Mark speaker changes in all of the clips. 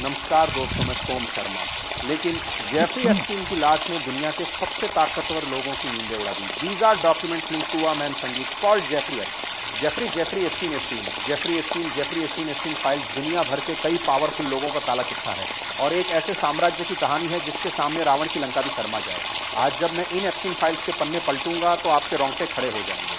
Speaker 1: नमस्कार दोस्तों, मैं सोम शर्मा। लेकिन जेफरी एप्स्टीन की लाश ने दुनिया के सबसे ताकतवर लोगों की नींदें उड़ा दी। These are documents linked to a man संगीत कॉल्ड जेफरी एप्स्टीन फाइल्स दुनिया भर के कई पावरफुल लोगों का काला चिट्ठा है और एक ऐसे साम्राज्य की कहानी है जिसके सामने रावण की लंका भी शर्मा जाए। आज जब मैं इन एप्स्टीन फाइल्स के पन्ने पलटूंगा तो आपके रोंगटे खड़े हो जाएंगे।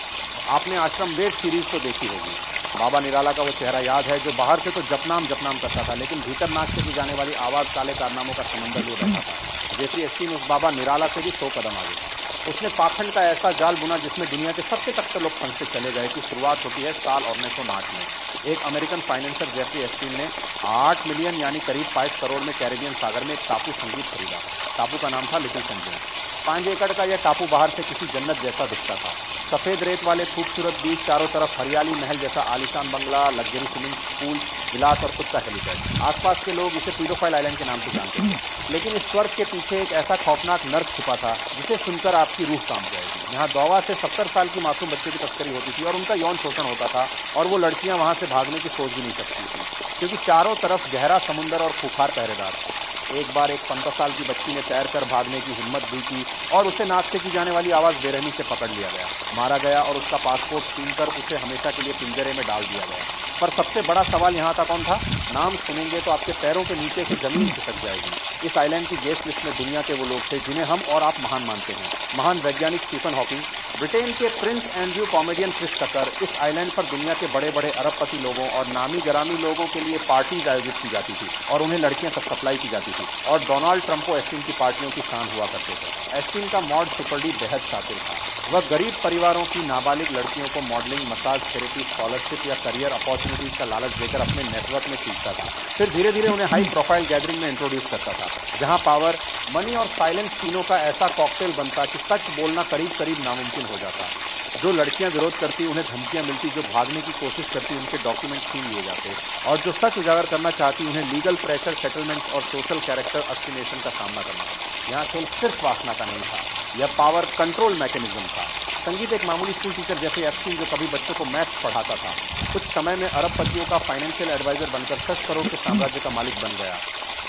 Speaker 1: आपने आश्रम वेद सीरीज तो देखी होगी। बाबा निराला का वो चेहरा याद है जो बाहर से तो जपनाम करता था, लेकिन भीतर नाक से की जाने वाली आवाज काले कारनामों का समंदर लिए बैठा था। जेफरी एप्स्टीन उस बाबा निराला से भी 100 कदम आगे था। उसने पाखंड का ऐसा जाल बुना जिसमें दुनिया के सबसे तकड़े लोग फंस से चले गए कि शुरुआत होती है साल 1908 में। एक अमेरिकन फाइनेंसर जेफरी एप्स्टीन ने 8 मिलियन यानी करीब 22 करोड़ में कैरेबियन सागर में एक टापू संगीत खरीदा। टापू का नाम था लिटिल सेंट जेम्स। 5 एकड़ का यह टापू बाहर से किसी जन्नत जैसा दिखता था। सफेद रेत वाले खूबसूरत बीच, चारों तरफ हरियाली, महल जैसा आलीशान बंगला, लग्जरी स्विमिंग पूल, गिलास और खुद का हेलीपैड। आसपास के लोग इसे पीडोफाइल आइलैंड के नाम से जानते थे। लेकिन इस स्वर्ग के पीछे एक ऐसा खौफनाक नर्क छिपा था जिसे सुनकर आपकी रूह कांप जाएगी। यहाँ दौवा से 70 साल की मासूम बच्चे की तस्करी होती थी और उनका यौन शोषण होता था, और वो लड़कियां वहां से भागने की सोच भी नहीं सकती थी क्योंकि चारों तरफ गहरा समुंदर और खूंखार पहरेदार थे। एक बार एक 15 साल की बच्ची ने तैरकर भागने की हिम्मत दी थी और उसे नाक से की जाने वाली आवाज बेरहमी से पकड़ लिया गया, मारा गया और उसका पासपोर्ट छीनकर उसे हमेशा के लिए पिंजरे में डाल दिया गया। पर सबसे बड़ा सवाल यहाँ था कौन था? नाम सुनेंगे तो आपके पैरों के नीचे से जमीन खिसक जाएगी। इस आइलैंड की गेस्ट लिस्ट में दुनिया के वो लोग थे जिन्हें हम और आप महान मानते हैं। महान वैज्ञानिक स्टीफन हॉकिंग, ब्रिटेन के prince Andrew comedian Chris Tucker. इस आइलैंड पर दुनिया के बड़े बड़े अरबपति लोगों और नामी गरामी लोगों के लिए पार्टीज आयोजित की जाती थी और उन्हें लड़कियां तक सप्लाई की जाती थी, और डोनाल्ड ट्रंप को एप्स्टीन की पार्टियों की शान हुआ करते थे। एप्स्टीन का मॉड सुपर डी बेहद शातिर था। वह गरीब परिवारों की नाबालिग लड़कियों को मॉडलिंग, मसाज थेरेपी, स्कॉलरशिप या करियर अपॉर्चुनिटीज का लालच देकर अपने नेटवर्क में खींचता था। फिर धीरे धीरे उन्हें हाई प्रोफाइल गैदरिंग में इंट्रोड्यूस करता था जहां पावर, मनी और साइलेंस तीनों का ऐसा कॉकटेल बनता कि सच बोलना करीब करीब नामुमकिन हो जाता। जो लड़कियां विरोध करती उन्हें धमकियां मिलती, जो भागने की कोशिश करती उनके डॉक्यूमेंट छीन लिए जाते, और जो सच उजागर करना चाहती उन्हें लीगल प्रेशर, सेटलमेंट्स और सोशल कैरेक्टर अस्टिमेशन का सामना करना पड़ता। यहाँ खेल सिर्फ वासना का नहीं था, यह पावर कंट्रोल मैकेनिज्म था। संगीत एक मामूली स्कूल टीचर जैसे एप्स्टीन जो कभी बच्चों को मैथ्स पढ़ाता था, कुछ समय में अरबपतियों का फाइनेंशियल एडवाइजर बनकर 10 करोड़ के साम्राज्य का मालिक बन गया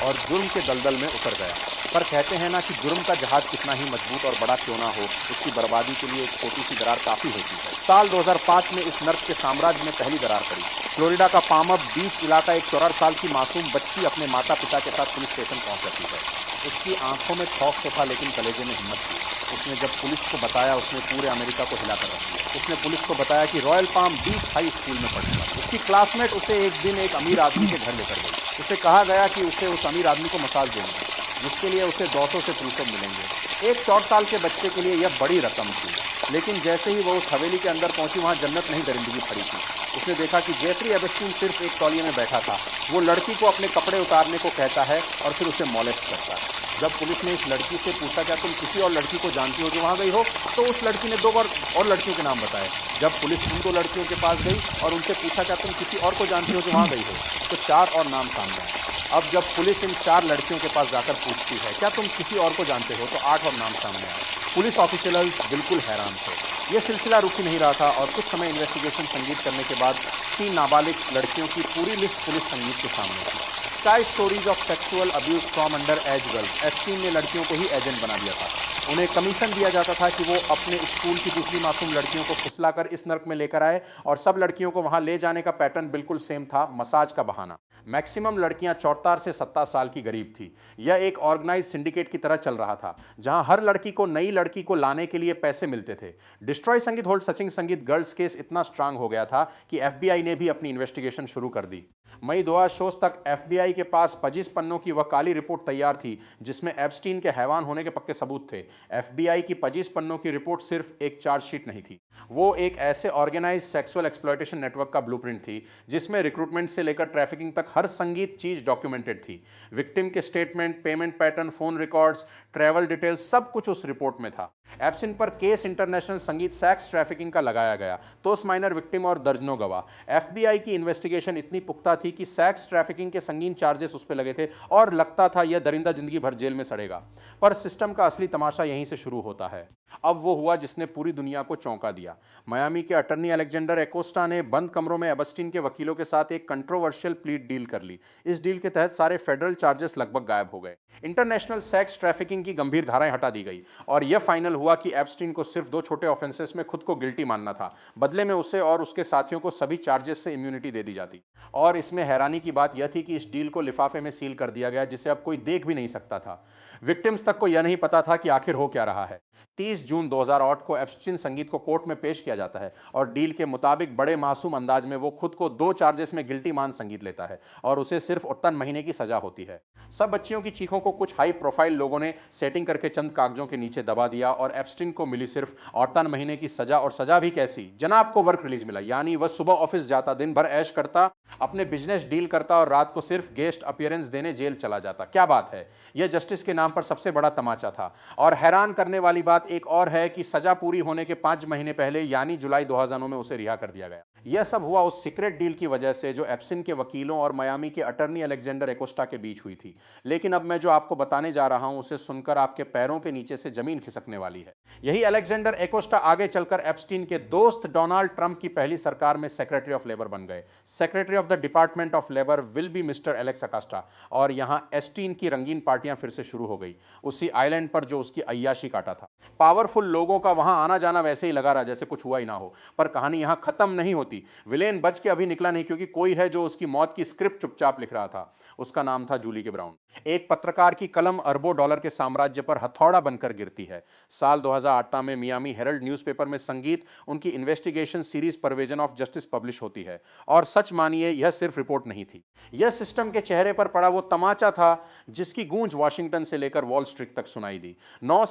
Speaker 1: और जुर्म के दलदल में उतर गया। पर कहते हैं ना कि जुर्म का जहाज कितना ही मजबूत और बड़ा क्यों ना हो, उसकी बर्बादी के लिए एक छोटी सी दरार काफी होती है। साल 2005 में इस नर्क के साम्राज्य में पहली दरार पड़ी। फ्लोरिडा का पामअप बीच इलाका एक 14 साल की मासूम बच्ची अपने माता पिता के साथ पुलिस स्टेशन पहुंच जाती है। उसकी आंखों में खौफ तो था लेकिन कलेजे में हिम्मत थी। उसने जब पुलिस को बताया, उसने पूरे अमेरिका को हिलाकर रख दिया। उसने पुलिस को बताया कि रॉयल पाम बीच हाई स्कूल में पढ़ने वाली उसकी क्लासमेट उसे एक दिन एक अमीर आदमी के घर लेकर गई। उसे कहा गया कि उसे उस अमीर आदमी को मसाज देनी है जिसके लिए उसे 200 से 300 मिलेंगे। एक 14 साल के बच्चे के लिए यह बड़ी रकम थी, लेकिन जैसे ही वो उस हवेली के अंदर पहुंची वहां जन्नत नहीं दरिंदगी खड़ी थी। उसने देखा कि जेफरी एप्स्टीन सिर्फ एक तौलिए में बैठा था। वो लड़की को अपने कपड़े उतारने को कहता है और फिर उसे मॉलेस्ट करता है। जब पुलिस ने इस लड़की से पूछा क्या तुम किसी और लड़की को जानती हो जो वहां गई हो, तो उस लड़की ने 2 और लड़कियों के नाम बताए। जब पुलिस उन 2 लड़कियों के पास गई और उनसे पूछा क्या तुम किसी और को जानती हो जो वहां गई हो, तो 4 और नाम सामने आए। अब जब पुलिस इन 4 लड़कियों के पास जाकर पूछती है क्या तुम किसी और को जानते हो, तो 8 और नाम सामने आए। पुलिस ऑफिसर्स बिल्कुल हैरान थे। यह सिलसिला रुक ही नहीं रहा था और कुछ समय इन्वेस्टिगेशन संगीत करने के बाद 3 नाबालिग लड़कियों की पूरी लिस्ट पुलिस संगीत के सामने थी। Sky stories of sexual abuse from under as girls. Epstein ने लड़कियों को ही एजेंट बना दिया था। उन्हें कमीशन दिया जाता था कि वो अपने स्कूल की दूसरी मासूम लड़कियों को फुसलाकर इस नर्क में लेकर आए, और सब लड़कियों को वहां ले जाने का पैटर्न बिल्कुल सेम था, मसाज का बहाना। मैक्सिमम लड़कियां 74 से 70 साल की गरीब थी। यह एक ऑर्गेनाइज सिंडिकेट की तरह चल रहा था जहां हर लड़की को नई लड़की को लाने के लिए पैसे मिलते थे। डिस्ट्रॉय संगीत होल्ड सचिन संगीत गर्ल्स केस इतना स्ट्रांग हो गया था कि एफबीआई ने भी अपनी इन्वेस्टिगेशन शुरू कर दी। मई 2016 तक एफबीआई के पास 25 पन्नों की वह काली रिपोर्ट तैयार थी जिसमें एप्स्टीन के हैवान होने के पक्के सबूत थे। एफबीआई की 25 पन्नों की रिपोर्ट सिर्फ एक चार्जशीट नहीं थी, वो एक ऐसे ऑर्गेनाइज सेक्सुअल एक्सप्लॉयटेशन नेटवर्क का ब्लूप्रिंट थी जिसमें रिक्रूटमेंट से लेकर ट्रैफिकिंग तक हर संगीत चीज डॉक्यूमेंटेड थी। विक्टिम के statement, payment pattern, phone records, travel details, सब कुछ उस रिपोर्ट में था। एप्स्टीन पर केस इंटरनेशनल संगीत सेक्स ट्रैफिकिंग का लगाया गया, तो उस माइनर विक्टिम और दर्जनों गवाह। एफबीआई की इन्वेस्टिगेशन इतनी पुख्ता थी कि सेक्स ट्रैफिकिंग के संगीन चार्जेस उस पर लगे थे और लगता था यह दरिंदा जिंदगी भर जेल में सड़ेगा। पर सिस्टम का असली तमाशा यहीं से शुरू होता है। अब वो हुआ जिसने पूरी दुनिया को चौंका दिया। मियामी के अटर्नी अलेक्जेंडर एकोस्टा ने बंद कमरों में एबस्टीन के वकीलों के साथ एक कंट्रोवर्शियल प्ली डील कर ली। इस डील के तहत सारे फेडरल चार्जेस लगभग गायब हो गए। इंटरनेशनल सेक्स ट्रैफिकिंग की गंभीर धाराएं हटा दी गई और यह फाइनल हुआ कि एप्स्टीन को सिर्फ 2 छोटे ऑफेंसेस में खुद को गिल्टी मानना था। बदले में उसे और उसके साथियों को सभी चार्जेस से इम्यूनिटी दे दी जाती। और इसमें हैरानी की बात यह थी कि इस डील को लिफाफे में सील कर दिया गया, जिसे अब कोई देख भी नहीं सकता था। विक्टिम्स तक को यह नहीं पता था कि आखिर हो क्या रहा है। 30 जून 2008 को एप्स्टीन संगीत को कोर्ट में पेश किया जाता है और डील के मुताबिक बड़े मासूम अंदाज में वो खुद को 2 चार्जेस में गिल्टी मान संगीत लेता है और उसे सिर्फ 58 महीने की सजा होती है। सब बच्चियों की चीखों को कुछ हाई प्रोफाइल लोगों ने सेटिंग करके चंद कागजों के नीचे दबा दिया और एप्स्टीन को मिली सिर्फ 58 महीने की सजा, और सजा भी कैसी, जनाब को वर्क रिलीज मिला। यानी वह सुबह ऑफिस जाता, दिन भर ऐश करता, अपने बिजनेस डील करता और रात को सिर्फ गेस्ट अपीयरेंस देने जेल चला जाता। क्या बात है, यह जस्टिस के नाम पर सबसे बड़ा तमाचा था। और हैरान करने वाली बात एक और है कि सजा पूरी होने के 5 महीने पहले यानी जुलाई 2009 में उसे रिहा कर दिया गया। यह सब हुआ उस सीक्रेट डील की वजह से जो एप्स्टीन के वकीलों और मियामी के अटर्नी अलेक्जेंडर एकोस्टा के बीच हुई थी। लेकिन अब मैं जो आपको बताने जा रहा हूं उसे सुनकर आपके पैरों के नीचे से जमीन खिसकने वाली है। यही अलेक्जेंडर एकोस्टा आगे चलकर एप्स्टीन के दोस्त डोनाल्ड ट्रंप की पहली सरकार में सेक्रेटरी ऑफ लेबर बन गए। Secretary of the department of labour will be mister Alex Acosta. और यहां एस्टीन की रंगीन पार्टियां फिर से शुरू हो गई, उसी आइलैंड पर जो उसकी अय्याशी काटा था। पावरफुल लोगों का वहां आना जाना वैसे ही लगा रहा जैसे कुछ हुआ ही ना हो। पर कहानी यहां खत्म नहीं होती। विलेन बच के अभी निकला नहीं, क्योंकि कोई है जो उसकी मौत की स्क्रिप्ट चुपचाप लिख रहा था। उसका नाम था जूली के ब्राउन। एक पत्रकार की कलम अरबों डॉलर के साम्राज्य पर हथौड़ा बनकर गिरती है। साल 2008 में मियामी हेरल्ड न्यूज़पेपर में संगीत उनकी investigation series perversion of justice publish होती है। और सच मानिए, यह सिर्फ रिपोर्ट नहीं थी, यह सिस्टम के चेहरे पर पड़ा वो तमाचा था जिसकी गूंज वाशिंगटन से लेकर वॉल स्ट्रीट तक सुनाई दी। 9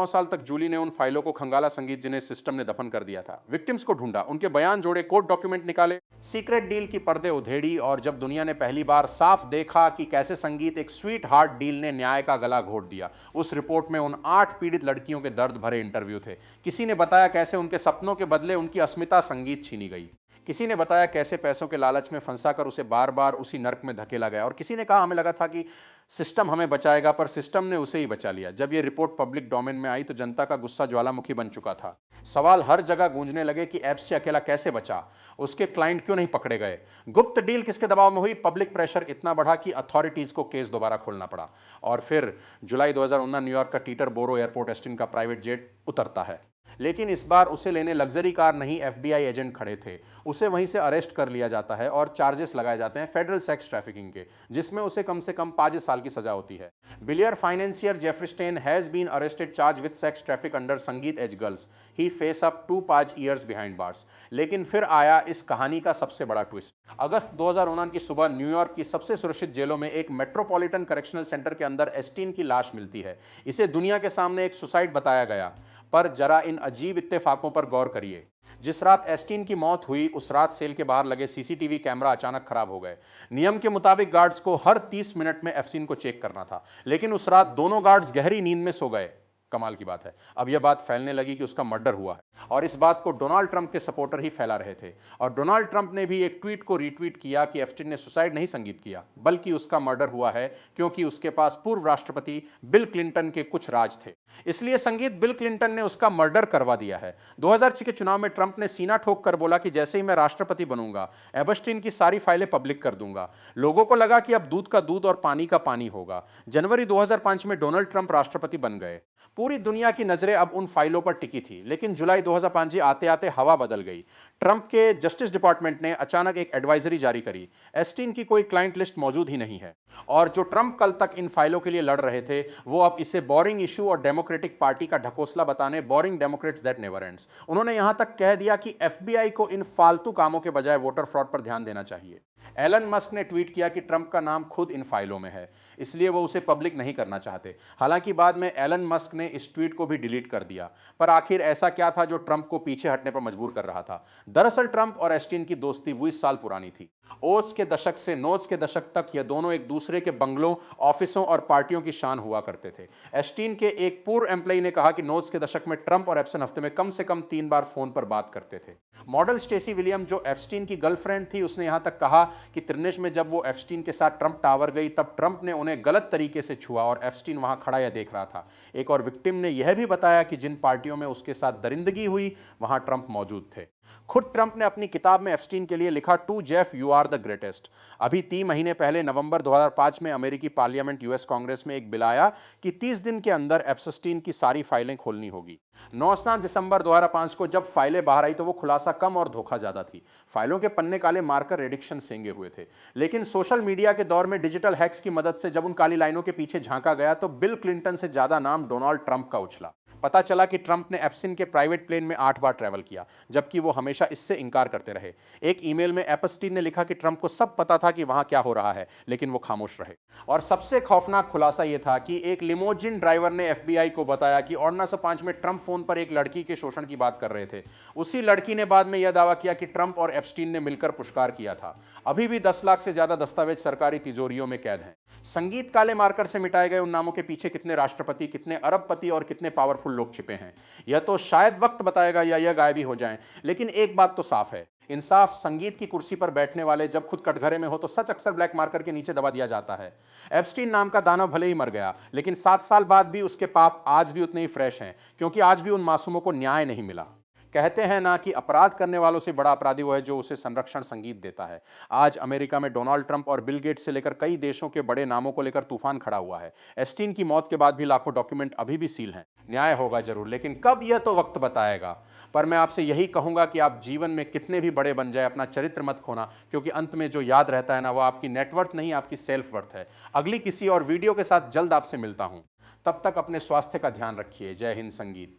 Speaker 1: साल तक जूली ने उन फाइलों को खंगाला संगीत जिन्हें सिस्टम ने दफन कर दिया था। विक्टिम्स को ढूंढा, उनके बयान जोड़े, कोर्ट डॉक्यूमेंट निकाले, सीक्रेट डील की पर्दे उधेड़ी। और जब दुनिया ने पहली बार साफ देखा कि कैसे संगीत एक स्वीट हार्ट डील ने न्याय का गला घोट दिया, उस रिपोर्ट में उन 8 पीड़ित लड़कियों के दर्द भरे इंटरव्यू थे। किसी ने बताया कैसे उनके सपनों के बदले उनकी अस्मिता संगीत छीनी गई। किसी ने बताया कैसे पैसों के लालच में फंसाकर उसे बार बार उसी नर्क में धकेला गया। और किसी ने कहा हमें लगा था कि सिस्टम हमें बचाएगा, पर सिस्टम ने उसे ही बचा लिया। जब यह रिपोर्ट पब्लिक डोमेन में आई तो जनता का गुस्सा ज्वालामुखी बन चुका था। सवाल हर जगह गूंजने लगे कि एप्स से अकेला कैसे बचा, उसके क्लाइंट क्यों नहीं पकड़े गए, गुप्त डील किसके दबाव में हुई। पब्लिक प्रेशर इतना बढ़ा कि अथॉरिटीज को केस दोबारा खोलना पड़ा। और फिर जुलाई 2019 न्यूयॉर्क का टीटर बोरो एयरपोर्ट एस्टिन का प्राइवेट जेट उतरता है। लेकिन इस बार उसे लेने लग्जरी कार नहीं, एफबीआई एजेंट खड़े थे। उसे वहीं से अरेस्ट कर लिया जाता है और चार्जेस लगाए जाते हैं फेडरल सेक्स ट्रैफिकिंग के, जिसमें उसे कम से कम 5 साल की सजा होती है। Billionaire financier Jeffrey Epstein has been arrested charge with sex traffic under संगीत age girls. He face up 2 years behind bars. लेकिन फिर आया इस कहानी का सबसे बड़ा ट्विस्ट। अगस्त 2019 की सुबह न्यूयॉर्क की सबसे सुरक्षित जेलों में एक मेट्रोपॉलिटन करेक्शनल सेंटर के अंदर एस्टीन की लाश मिलती है। इसे दुनिया के सामने एक सुसाइड बताया गया। पर जरा इन अजीब इत्तेफाकों पर गौर करिए। जिस रात एस्टीन की मौत हुई उस रात सेल के बाहर लगे सीसीटीवी कैमरा अचानक खराब हो गए। नियम के मुताबिक गार्ड्स को हर 30 मिनट में एस्टीन को चेक करना था, लेकिन उस रात दोनों गार्ड्स गहरी नींद में सो गए। कमाल की बात है, अब यह बात फैलने लगी कि उसका मर्डर हुआ है और इस बात को डोनाल्ड ट्रंप के सपोर्टर ही फैला रहे थे। और डोनाल्ड ट्रंप ने भी एक ट्वीट को रीट्वीट किया कि एप्स्टीन ने सुसाइड नहीं संगीत किया, बल्कि उसका मर्डर हुआ है क्योंकि उसके पास पूर्व राष्ट्रपति बिल क्लिंटन के कुछ राज थे, इसलिए संगीत बिल क्लिंटन ने उसका मर्डर करवा दिया है। 2006 के चुनाव में ट्रंप ने सीना ठोक कर बोला कि जैसे ही मैं राष्ट्रपति बनूंगा एप्स्टीन की सारी फाइलें पब्लिक कर दूंगा। लोगों को लगा कि अब दूध का दूध और पानी का पानी होगा। जनवरी 2005 में डोनाल्ड ट्रंप राष्ट्रपति बन गए। पूरी दुनिया की नजरें अब उन फाइलों पर टिकी थी। लेकिन जुलाई 2005 आते आते हवा बदल गई। ट्रंप के जस्टिस डिपार्टमेंट ने अचानक एक एडवाइजरी जारी करी। एस्टीन की कोई क्लाइंट लिस्ट मौजूद ही नहीं है और जो ट्रंप कल तक इन फाइलों के लिए लड़ रहे थे वो अब इसे बोरिंग इशू और डेमोक्रेटिक पार्टी का ढकोसला बताने boring Democrats that never ends. उन्होंने यहां तक कह दिया कि एफबीआई को इन फालतू कामों के बजाय वोटर फ्रॉड पर ध्यान देना चाहिए। एलन मस्क ने ट्वीट किया कि ट्रंप का नाम खुद इन फाइलों में है, इसलिए वो उसे पब्लिक नहीं करना चाहते। हालांकि बाद में एलन मस्क ने इस ट्वीट को भी डिलीट कर दिया। पर आखिर ऐसा क्या था जो ट्रंप को पीछे हटने पर मजबूर कर रहा था? दरअसल ट्रंप और एस्टीन की दोस्ती 20 साल पुरानी थी। ओस के दशक से नोज के दशक तक ये दोनों एक दूसरे के बंगलों, ऑफिसों और पार्टियों की शान हुआ करते थे। एस्टीन के एक पूर्व एम्प्लॉई ने कहा कि नोज के दशक में ट्रंप और एप्सन हफ्ते में कम से कम 3 बार फोन पर बात करते थे। मॉडल स्टेसी विलियम, जो एप्स्टीन की गर्लफ्रेंड थी, उसने यहां तक कहा कि त्रिनेश में जब वो एप्स्टीन के साथ ट्रंप टावर गई तब ट्रंप ने उन्हें गलत तरीके से छुआ और एप्स्टीन वहां खड़ा या देख रहा था। एक और विक्टिम ने यह भी बताया कि जिन पार्टियों में उसके साथ दरिंदगी हुई वहां ट्रंप मौजूद थे। खुद ट्रंप ने अपनी किताब में एप्स्टीन के लिए लिखा, to Jeff you are the greatest. अभी 3 महीने पहले नवंबर 2005 में अमेरिकी पार्लियामेंट यूएस कांग्रेस में एक बिल आया कि 30 दिन के अंदर एप्स्टीन की सारी फाइलें खोलनी होगी। 9 दिसंबर 2005 को जब फाइलें बाहर आई तो वो खुलासा कम और धोखा ज्यादा थी। फाइलों के पन्ने काले मारकर रेडिक्शन सेंगे हुए थे। लेकिन सोशल मीडिया के दौर में डिजिटल हैक्स की मदद से जब उन काली लाइनों के पीछे झांका गया तो बिल क्लिंटन से ज्यादा नाम डोनाल्ड ट्रंप का उछला। पता चला कि ट्रंप ने एप्स्टीन के प्राइवेट प्लेन में 8 बार ट्रैवल किया, जबकि वो हमेशा इससे इनकार करते रहे। एक ईमेल में एप्स्टीन ने लिखा कि ट्रंप को सब पता था कि वहां क्या हो रहा है, लेकिन वो खामोश रहे। और सबसे खौफनाक खुलासा यह था कि एक लिमोजिन ड्राइवर ने एफबीआई को बताया कि ओर्ना 5 में ट्रंप फोन पर एक लड़की के शोषण की बात कर रहे थे। उसी लड़की ने बाद में यह दावा किया कि ट्रंप और एप्स्टीन ने मिलकर पुरस्कार किया था। अभी भी 10 लाख से ज्यादा दस्तावेज सरकारी तिजोरियों में कैद हैं। संगीत काले मार्कर से मिटाए गए उन नामों के पीछे कितने राष्ट्रपति, कितने अरबपति और कितने पावरफुल लोग छिपे हैं, यह तो शायद वक्त बताएगा या यह गायब ही हो जाएं। लेकिन एक बात तो साफ है, इंसाफ संगीत की कुर्सी पर बैठने वाले जब खुद कटघरे में हो तो सच अक्सर ब्लैक मार्कर के नीचे दबा दिया जाता है। एप्स्टीन नाम का दानव भले ही मर गया, लेकिन 7 साल बाद भी उसके पाप आज भी उतने ही फ्रेश हैं, क्योंकि आज भी उन मासूमों को न्याय नहीं मिला। कहते हैं ना कि अपराध करने वालों से बड़ा अपराधी वो है जो उसे संरक्षण संगीत देता है। आज अमेरिका में डोनाल्ड ट्रंप और बिल गेट्स से लेकर कई देशों के बड़े नामों को लेकर तूफान खड़ा हुआ है। एस्टीन की मौत के बाद भी लाखों डॉक्यूमेंट अभी भी सील हैं। न्याय होगा जरूर, लेकिन कब, यह तो वक्त बताएगा। पर मैं आपसे यही कहूंगा कि आप जीवन में कितने भी बड़े बन जाए, अपना चरित्र मत खोना, क्योंकि अंत में जो याद रहता है ना, वो आपकी नेटवर्थ नहीं, आपकी सेल्फ वर्थ है। अगली किसी और वीडियो के साथ जल्द आपसे मिलता हूं। तब तक अपने स्वास्थ्य का ध्यान रखिए। जय हिंद संगीत।